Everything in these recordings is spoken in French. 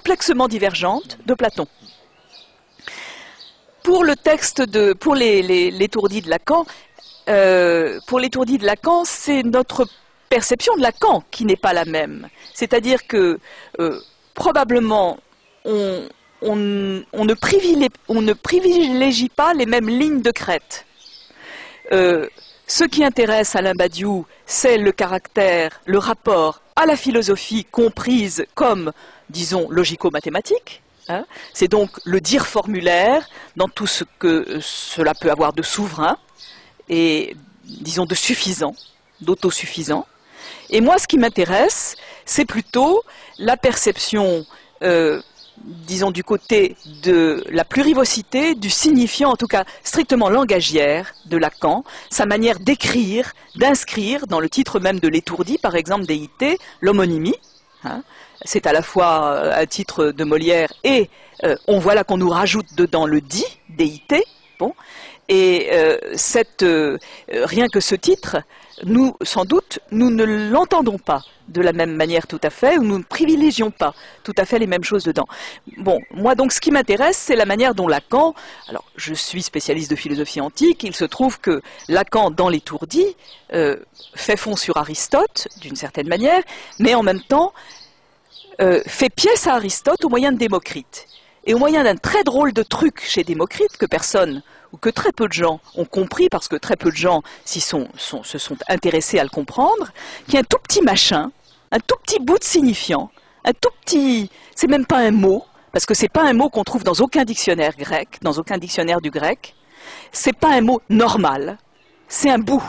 complexement divergentes de Platon. Pour le texte pour l'étourdi de Lacan, c'est notre perception de Lacan qui n'est pas la même. C'est-à-dire que probablement on ne privilégie pas les mêmes lignes de crête. Ce qui intéresse Alain Badiou, c'est le caractère, le rapport à la philosophie comprise comme, disons, logico-mathématique. Hein. C'est donc le dire formulaire dans tout ce que cela peut avoir de souverain et, disons, de suffisant, d'autosuffisant. Et moi, ce qui m'intéresse, c'est plutôt la perception, disons, du côté de la plurivocité, du signifiant, en tout cas strictement langagière de Lacan, sa manière d'écrire, d'inscrire dans le titre même de l'étourdi, par exemple d'EIT, l'homonymie. Hein. C'est à la fois un titre de Molière et on voit là qu'on nous rajoute dedans le dit, d'EIT. Bon. Et rien que ce titre, nous, sans doute, nous ne l'entendons pas de la même manière tout à fait, ou nous ne privilégions pas tout à fait les mêmes choses dedans. Bon, moi donc ce qui m'intéresse, c'est la manière dont Lacan, alors je suis spécialiste de philosophie antique, il se trouve que Lacan, dans l'étourdi, fait fond sur Aristote, d'une certaine manière, mais en même temps, fait pièce à Aristote au moyen de Démocrite. Et au moyen d'un très drôle de truc chez Démocrite, que personne ou que très peu de gens ont compris, parce que très peu de gens se sont intéressés à le comprendre, qui est un tout petit machin, un tout petit bout de signifiant, un tout petit, c'est même pas un mot, parce que c'est pas un mot qu'on trouve dans aucun dictionnaire grec, dans aucun dictionnaire du grec, c'est pas un mot normal, c'est un bout.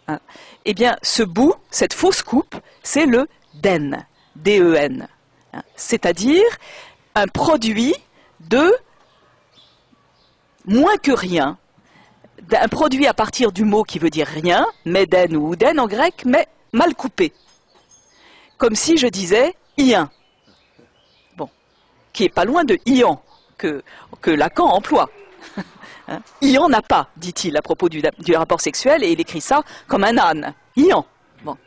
Hein. Eh bien, ce bout, cette fausse coupe, c'est le den, D-E-N, hein. C'est-à-dire un produit de moins que rien, un produit à partir du mot qui veut dire rien, meden ou ouden en grec, mais mal coupé. Comme si je disais ien, bon, qui est pas loin de ian, que Lacan emploie. Hein? Ian n'a pas, dit-il à propos du rapport sexuel, et il écrit ça comme un âne, ian. Bon.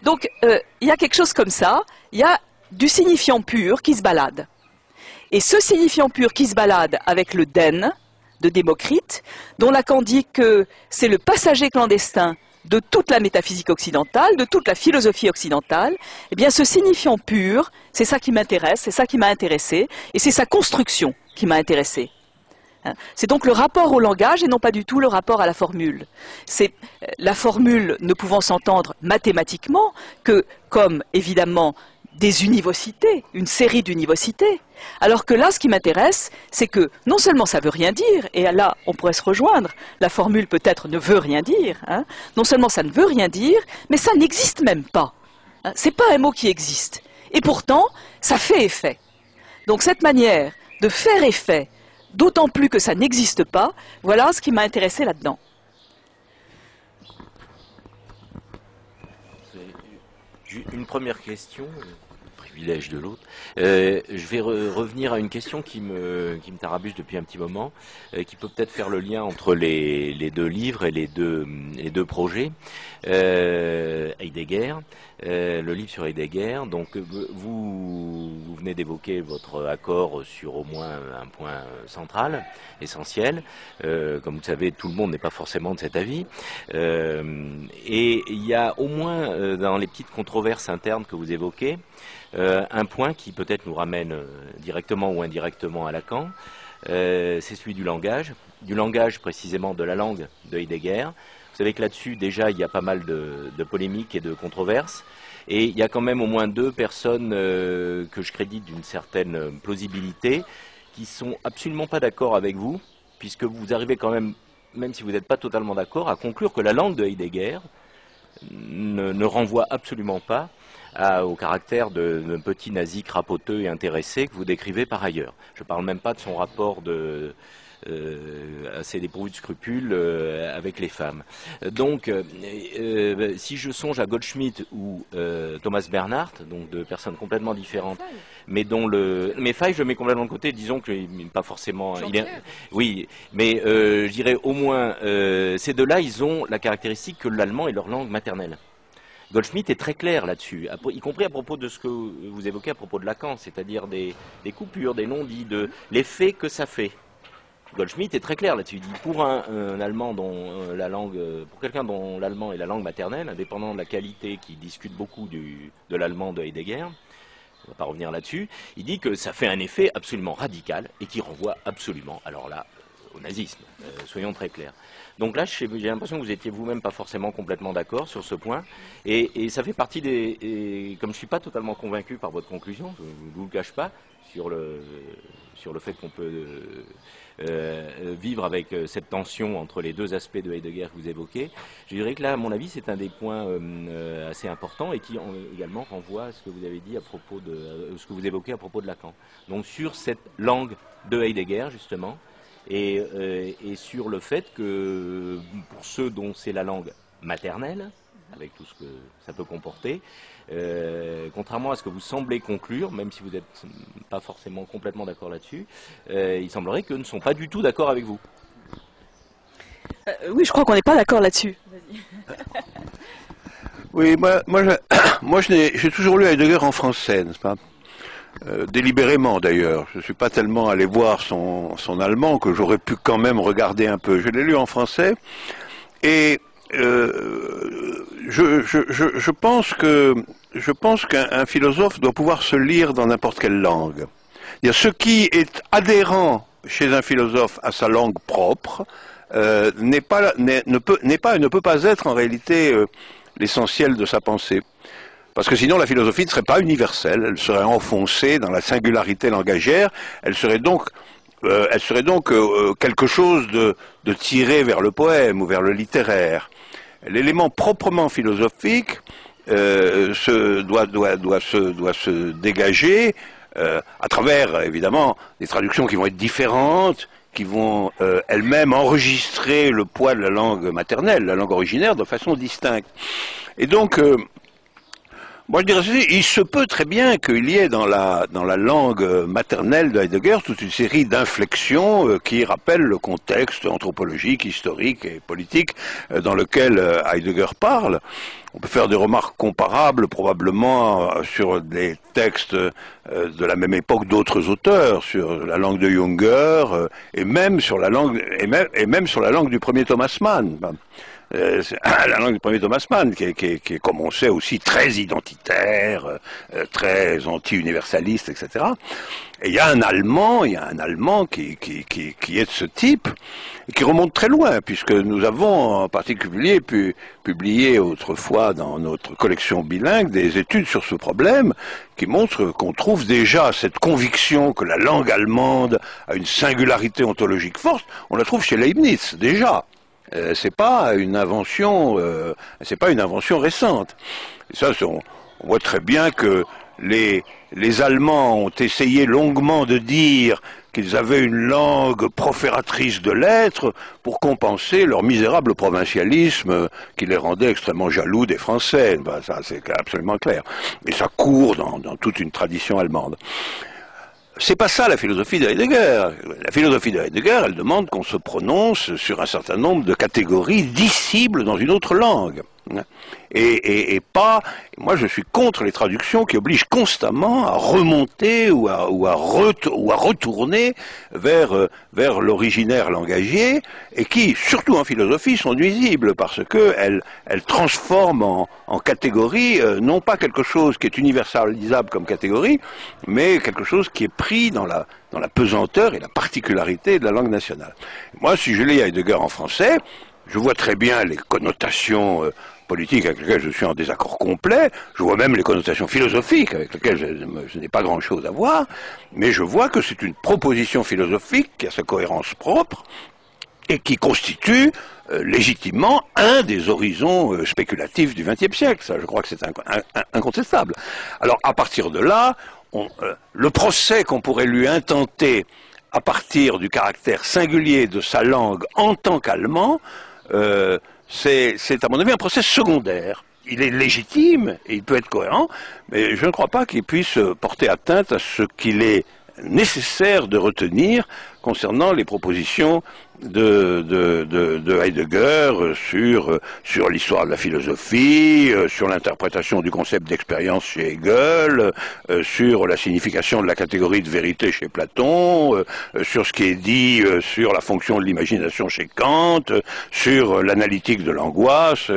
Donc, il y a quelque chose comme ça, il y a du signifiant pur qui se balade. Et ce signifiant pur qui se balade avec le den, de Démocrite, dont Lacan dit que c'est le passager clandestin de toute la métaphysique occidentale, de toute la philosophie occidentale, eh bien ce signifiant pur, c'est ça qui m'intéresse, c'est ça qui m'a intéressé, et c'est sa construction qui m'a intéressé. C'est donc le rapport au langage et non pas du tout le rapport à la formule. C'est la formule ne pouvant s'entendre mathématiquement que comme évidemment des univocités, une série d'univocités. Alors que là, ce qui m'intéresse, c'est que non seulement ça veut rien dire, et là, on pourrait se rejoindre, la formule peut-être ne veut rien dire, hein, non seulement ça ne veut rien dire, mais ça n'existe même pas. Hein, c'est pas un mot qui existe. Et pourtant, ça fait effet. Donc cette manière de faire effet, d'autant plus que ça n'existe pas, voilà ce qui m'a intéressé là-dedans. Une première question, privilège de l'autre. Je vais revenir à une question qui me tarabuse depuis un petit moment, qui peut peut-être faire le lien entre les deux livres et les deux projets. Heidegger, le livre sur Heidegger. Donc vous venez d'évoquer votre accord sur au moins un point central, essentiel. Comme vous le savez, tout le monde n'est pas forcément de cet avis. Et il y a au moins dans les petites controverses internes que vous évoquez, un point qui peut-être nous ramène directement ou indirectement à Lacan, c'est celui du langage précisément de la langue de Heidegger. Vous savez que là-dessus, déjà, il y a pas mal de polémiques et de controverses. Et il y a quand même au moins deux personnes que je crédite d'une certaine plausibilité qui sont absolument pas d'accord avec vous, puisque vous arrivez quand même si vous n'êtes pas totalement d'accord, à conclure que la langue de Heidegger ne renvoie absolument pas au caractère de petit nazi crapoteux et intéressé que vous décrivez par ailleurs. Je ne parle même pas de son rapport assez dépourvu de scrupules avec les femmes. Donc, si je songe à Goldschmidt ou Thomas Bernhardt, donc deux personnes complètement différentes, mais Fay, je mets complètement de côté, disons qu'il n'est pas forcément... Oui, mais je dirais au moins, ces deux-là, ils ont la caractéristique que l'allemand est leur langue maternelle. Goldschmidt est très clair là-dessus, y compris à propos de ce que vous évoquez à propos de Lacan, c'est-à-dire des coupures, des non-dits, de l'effet que ça fait. Goldschmidt est très clair là-dessus. Il dit pour un Allemand dont pour quelqu'un dont l'allemand est la langue maternelle, indépendant de la qualité, qui discute beaucoup de l'allemand de Heidegger, on ne va pas revenir là-dessus, il dit que ça fait un effet absolument radical et qui renvoie absolument, alors là, au nazisme. Soyons très clairs. Donc là, j'ai l'impression que vous étiez vous-même pas forcément complètement d'accord sur ce point, et ça fait partie comme je suis pas totalement convaincu par votre conclusion, je ne vous le cache pas, sur le fait qu'on peut vivre avec cette tension entre les deux aspects de Heidegger que vous évoquez, je dirais que là, à mon avis, c'est un des points assez importants et qui également renvoie à ce que vous avez dit à propos ce que vous évoquez à propos de Lacan. Donc sur cette langue de Heidegger, justement, et sur le fait que pour ceux dont c'est la langue maternelle, avec tout ce que ça peut comporter, contrairement à ce que vous semblez conclure, même si vous n'êtes pas forcément complètement d'accord là-dessus, il semblerait qu'eux ne sont pas du tout d'accord avec vous. Oui, je crois qu'on n'est pas d'accord là-dessus. Oui, moi j'ai toujours lu Heidegger en français, n'est-ce pas? Délibérément d'ailleurs. Je ne suis pas tellement allé voir son allemand que j'aurais pu quand même regarder un peu. Je l'ai lu en français et je pense qu'un philosophe doit pouvoir se lire dans n'importe quelle langue. Ce qui est adhérent chez un philosophe à sa langue propre ne peut pas être en réalité l'essentiel de sa pensée. Parce que sinon la philosophie ne serait pas universelle, elle serait enfoncée dans la singularité langagière, elle serait donc quelque chose de tiré vers le poème ou vers le littéraire. L'élément proprement philosophique doit se dégager à travers évidemment des traductions qui vont être différentes, qui vont elles-mêmes enregistrer le poids de la langue maternelle, la langue originaire, de façon distincte. Et donc moi, je dirais ceci, il se peut très bien qu'il y ait dans la langue maternelle de Heidegger toute une série d'inflexions qui rappellent le contexte anthropologique, historique et politique dans lequel Heidegger parle. On peut faire des remarques comparables probablement sur des textes de la même époque d'autres auteurs, sur la langue de Junger et même sur la langue du premier Thomas Mann. La langue du premier Thomas Mann, qui est, comme on sait, aussi très identitaire, très anti-universaliste, etc. Et il y a un Allemand qui est de ce type, et qui remonte très loin, puisque nous avons en particulier pu publier autrefois dans notre collection bilingue des études sur ce problème, qui montrent qu'on trouve déjà cette conviction que la langue allemande a une singularité ontologique forte, on la trouve chez Leibniz, déjà. C'est pas une invention récente. Et ça, on voit très bien que les Allemands ont essayé longuement de dire qu'ils avaient une langue profératrice de l'être pour compenser leur misérable provincialisme qui les rendait extrêmement jaloux des Français. Ben, ça, c'est absolument clair. Et ça court dans toute une tradition allemande. C'est pas ça la philosophie de Heidegger. La philosophie de Heidegger, elle demande qu'on se prononce sur un certain nombre de catégories dissibles dans une autre langue. Et pas... Moi, je suis contre les traductions qui obligent constamment à remonter ou à retourner vers l'originaire langagier et qui, surtout en philosophie, sont nuisibles parce que elles transforment en catégorie non pas quelque chose qui est universalisable comme catégorie, mais quelque chose qui est pris dans la pesanteur et la particularité de la langue nationale. Moi, si je lis Heidegger en français, je vois très bien les connotations politiques avec lesquelles je suis en désaccord complet, je vois même les connotations philosophiques avec lesquelles je n'ai pas grand-chose à voir, mais je vois que c'est une proposition philosophique qui a sa cohérence propre et qui constitue légitimement un des horizons spéculatifs du XXe siècle. Ça, je crois que c'est incontestable. Alors, à partir de là, le procès qu'on pourrait lui intenter à partir du caractère singulier de sa langue en tant qu'allemand, c'est à mon avis un procès secondaire. Il est légitime et il peut être cohérent, mais je ne crois pas qu'il puisse porter atteinte à ce qu'il est nécessaire de retenir concernant les propositions de Heidegger sur l'histoire de la philosophie, sur l'interprétation du concept d'expérience chez Hegel, sur la signification de la catégorie de vérité chez Platon, sur ce qui est dit sur la fonction de l'imagination chez Kant, sur l'analytique de l'angoisse,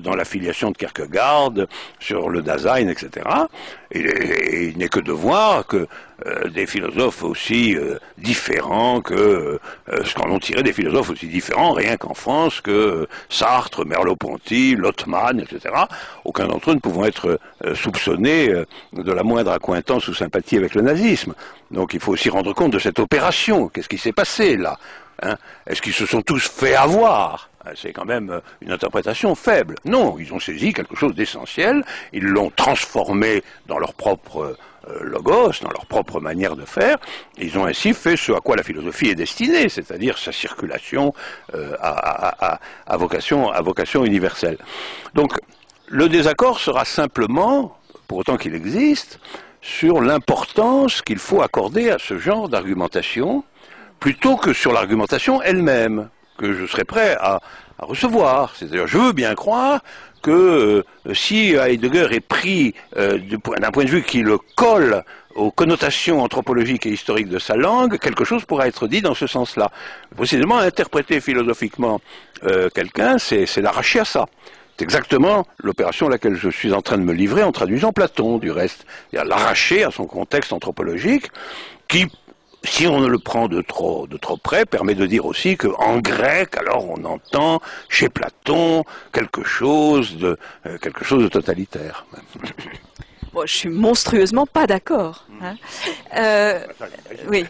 dans la filiation de Kierkegaard, sur le Dasein, etc. Et il n'est que de voir que des philosophes aussi différents que ce qu'en ont tiré des philosophes aussi différents, rien qu'en France, que Sartre, Merleau-Ponty, Lottmann, etc. Aucun d'entre eux ne pouvant être soupçonné de la moindre accointance ou sympathie avec le nazisme. Donc il faut aussi rendre compte de cette opération. Qu'est-ce qui s'est passé là, hein? Est-ce qu'ils se sont tous fait avoir? C'est quand même une interprétation faible. Non, ils ont saisi quelque chose d'essentiel, ils l'ont transformé dans leur propre logos, dans leur propre manière de faire, et ils ont ainsi fait ce à quoi la philosophie est destinée, c'est-à-dire sa circulation à vocation universelle. Donc, le désaccord sera simplement, pour autant qu'il existe, sur l'importance qu'il faut accorder à ce genre d'argumentation, plutôt que sur l'argumentation elle-même, que je serais prêt à recevoir. C'est-à-dire, je veux bien croire que si Heidegger est pris d'un point de vue qui le colle aux connotations anthropologiques et historiques de sa langue, quelque chose pourra être dit dans ce sens-là. Précisément, interpréter philosophiquement quelqu'un, c'est l'arracher à ça. C'est exactement l'opération à laquelle je suis en train de me livrer en traduisant Platon, du reste. C'est-à-dire l'arracher à son contexte anthropologique qui, si on le prend de trop près, permet de dire aussi qu'en grec, alors on entend chez Platon quelque chose de totalitaire. Bon, je suis monstrueusement pas d'accord. Hein. Oui.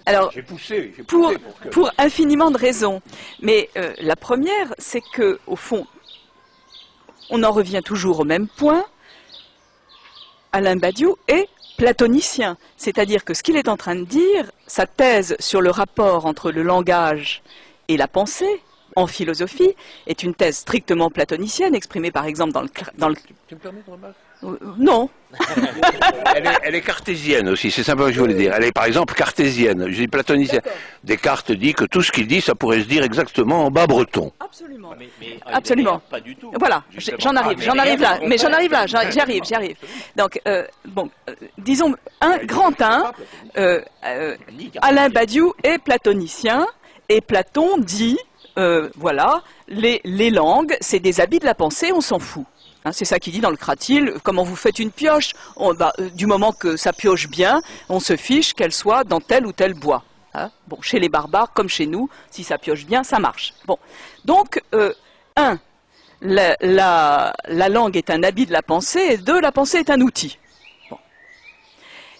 Alors, j'ai poussé pour infiniment de raisons. Mais la première, c'est que au fond, on en revient toujours au même point. Alain Badiou est platonicien, c'est-à-dire que ce qu'il est en train de dire, sa thèse sur le rapport entre le langage et la pensée en philosophie est une thèse strictement platonicienne, exprimée par exemple dans le... Tu me permets de remarquer ? Non. Elle est cartésienne aussi, c'est simplement ce que je voulais dire. Elle est par exemple cartésienne, je dis platonicienne. Descartes dit que tout ce qu'il dit, ça pourrait se dire exactement en bas breton. Absolument. Mais Absolument. Pas du tout. Voilà, j'en arrive là. Mais j'en arrive là, j'y arrive. Donc, disons, Alain Badiou est platonicien, et Platon dit, voilà, les langues, c'est des habits de la pensée, on s'en fout. Hein, c'est ça qu'il dit dans le Cratyle. Comment vous faites une pioche, du moment que ça pioche bien, on se fiche qu'elle soit dans tel ou tel bois. Hein, bon, chez les barbares comme chez nous, si ça pioche bien, ça marche. Bon, donc, la langue est un habit de la pensée, et deux, la pensée est un outil. Bon.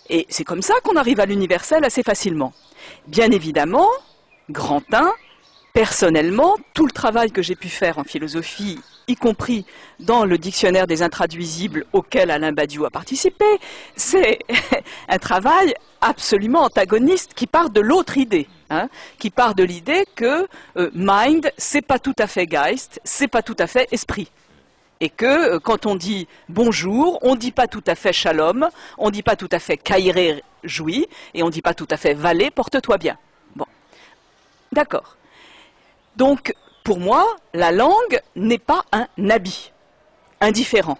Et c'est comme ça qu'on arrive à l'universel assez facilement. Bien évidemment, grand 1, personnellement, tout le travail que j'ai pu faire en philosophie, y compris dans le dictionnaire des intraduisibles auquel Alain Badiou a participé, c'est un travail absolument antagoniste qui part de l'autre idée, hein, qui part de l'idée que mind, c'est pas tout à fait Geist, c'est pas tout à fait esprit. Et que quand on dit bonjour, on dit pas tout à fait shalom, on dit pas tout à fait caïré jouis, et on dit pas tout à fait valet, porte-toi bien. Bon, d'accord. Donc, pour moi, la langue n'est pas un habit indifférent.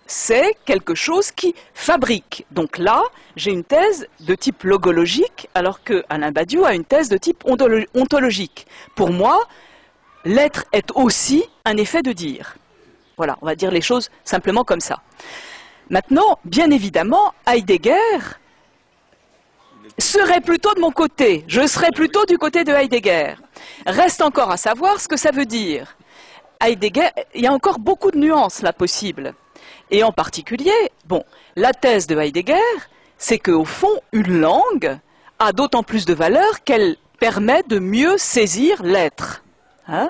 C'est quelque chose qui fabrique. Donc là, j'ai une thèse de type logologique, alors que Alain Badiou a une thèse de type ontologique. Pour moi, l'être est aussi un effet de dire. Voilà, on va dire les choses simplement comme ça. Maintenant, bien évidemment, Heidegger serait plutôt de mon côté. Je serais plutôt du côté de Heidegger. Reste encore à savoir ce que ça veut dire. Heidegger, il y a encore beaucoup de nuances là possibles. Et en particulier, bon, la thèse de Heidegger, c'est qu'au fond, une langue a d'autant plus de valeur qu'elle permet de mieux saisir l'être. Hein,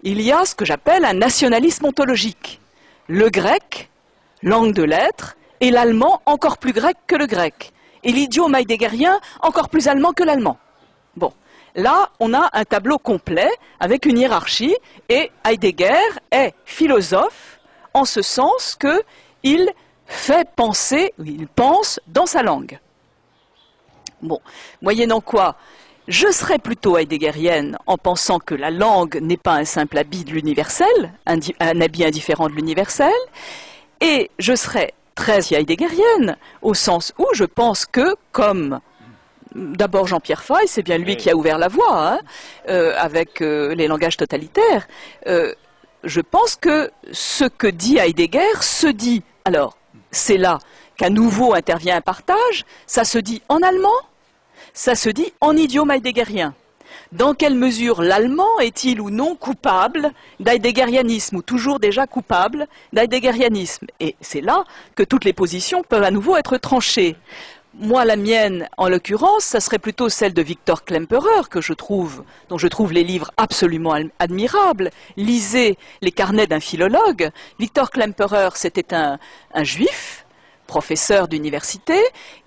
il y a ce que j'appelle un nationalisme ontologique. Le grec, langue de l'être, et l'allemand encore plus grec que le grec. Et l'idiome heideggerien encore plus allemand que l'allemand. Bon, là, on a un tableau complet avec une hiérarchie, et Heidegger est philosophe en ce sens qu'il fait penser, il pense dans sa langue. Bon, moyennant quoi, je serais plutôt heideggerienne en pensant que la langue n'est pas un simple habit de l'universel, un habit indifférent de l'universel, et je serais très heideggerienne au sens où je pense que, comme d'abord Jean-Pierre Faye, c'est bien lui qui a ouvert la voie, avec les langages totalitaires, je pense que ce que dit Heidegger se dit, alors c'est là qu'à nouveau intervient un partage, ça se dit en allemand, ça se dit en idiome heideggerien. Dans quelle mesure l'allemand est-il ou non coupable d'heideggerianisme, ou toujours déjà coupable d'heideggerianisme? Et c'est là que toutes les positions peuvent à nouveau être tranchées. Moi, la mienne, en l'occurrence, ça serait plutôt celle de Victor Klemperer, dont je trouve les livres absolument admirables. Lisez les carnets d'un philologue. Victor Klemperer, c'était un juif, professeur d'université,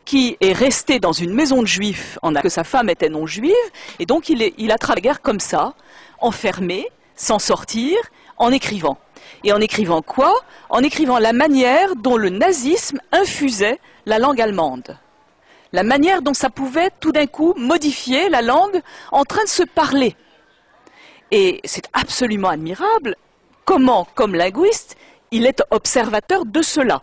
qui est resté dans une maison de juifs, que sa femme était non juive, et donc il a travaillé comme ça, enfermé, sans sortir, en écrivant. Et en écrivant quoi? En écrivant la manière dont le nazisme infusait la langue allemande. La manière dont ça pouvait tout d'un coup modifier la langue en train de se parler. Et c'est absolument admirable comment, comme linguiste, il est observateur de cela.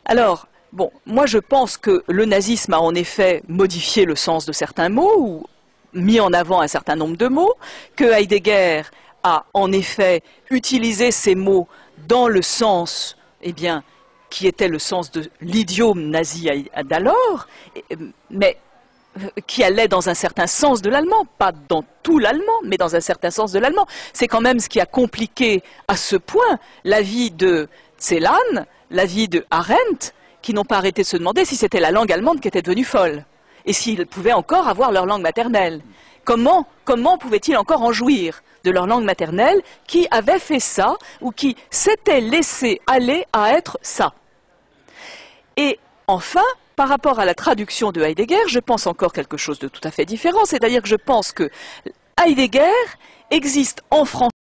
Alors, bon, moi je pense que le nazisme a en effet modifié le sens de certains mots, ou mis en avant un certain nombre de mots, que Heidegger a en effet utilisé ces mots dans le sens, eh bien, qui était le sens de l'idiome nazi d'alors, mais qui allait dans un certain sens de l'allemand, pas dans tout l'allemand, mais dans un certain sens de l'allemand. C'est quand même ce qui a compliqué à ce point la vie de Celan, la vie de Arendt, qui n'ont pas arrêté de se demander si c'était la langue allemande qui était devenue folle, et s'ils pouvaient encore avoir leur langue maternelle. Comment pouvaient-ils encore en jouir de leur langue maternelle qui avait fait ça, ou qui s'était laissé aller à être ça? Et enfin, par rapport à la traduction de Heidegger, je pense encore quelque chose de tout à fait différent, c'est-à-dire que je pense que Heidegger existe en français